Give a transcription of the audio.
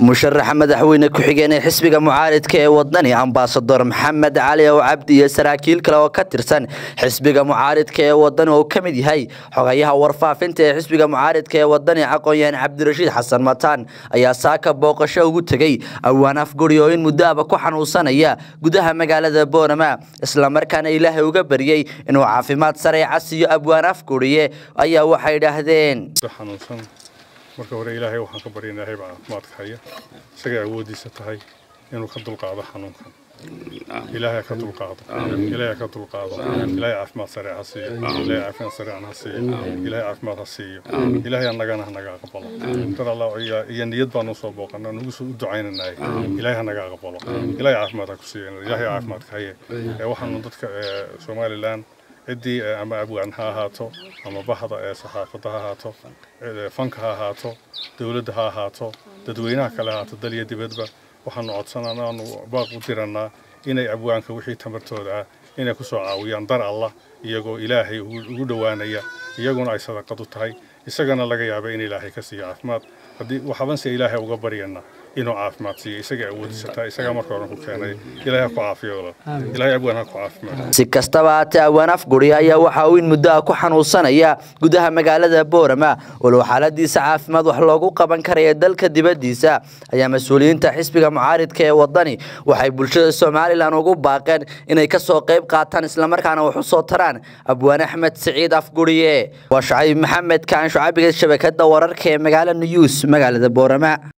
مشرح مدحوينه ku-xigeenka xisbiga mucaaradka ee wadani ambassador Maxamed Cali oo Cabdi iyo saraakiil kale oo ka tirsan xisbiga mucaaradka ee wadani oo kamid yahay xogayaha warfaafinta ee xisbiga mucaaradka ee wadani aqoon-yahan Cabdirashiid Xasan Mataan ayaa saaka booqasho ugu tagay awaan afguriyooyin muddo ku xanuunsanaya gudaha magaalada Boorama isla markaana Ilaahay uga bariyay inuu caafimaad sare casiyo awaan afguriye ayaa waxay yiraahdeen marka hore Ilaahay waxaan ka baryaynaa caafimaadka haya isaga awoodiisa tahay inuu ka dulqaado xanuunkan Ilaahay ka dulqaado Ilaahay caafimaad sare hasiyo Ilaahay caafimaad sare hasiyo Ilaahay caafimaad hasiyo Ilaahay naga aqbalo tar Allah iyo niyad baan soo booqanaa nagu soo ducaynanay Ilaahay naga aqbalo Ilaahay caafimaad ku siiyo Ilaahay caafimaadka haya waxaan dadka Soomaaliland عدي أما أبوان هاتو أما بحض صحافة هاتو فنك هاتو دولة هاتو تدوينها كلا هاتو دليل دبدبة وحنا عطسنا أنا باقو تيرنا إن أبوان كوحي تمرتو ده إن كسوع ويندر الله يجو إلهي ودوانا يجون عيسى قدو تاي يسجنا لقى بين إلهي كسي عفمات وحبنس إلهي وقبرينا إنه عافمات سي يسجع ودستا يسجع مركون كأنه إلهي كعافية ولا إلهي أبونا كعافمات. سكستبات أوان أفقري أيه وحاوين مدة كحنوصنا يا جودها مقالة بورما ولو حالات دي سعاف ما ضحلاقو قبل كريه دلك دبديسا أيه مسؤولين تحسب معارض كوطني وحيب الشيء الصومالي لأنه جو باقين إنه يكسر قيب قاتن إسلام كان وحصو تران أبوان أحمد سعيد أفقريه وشعيب محمد كان شعبي الشبكة دورر كمقالة نيوس مقالة بورما.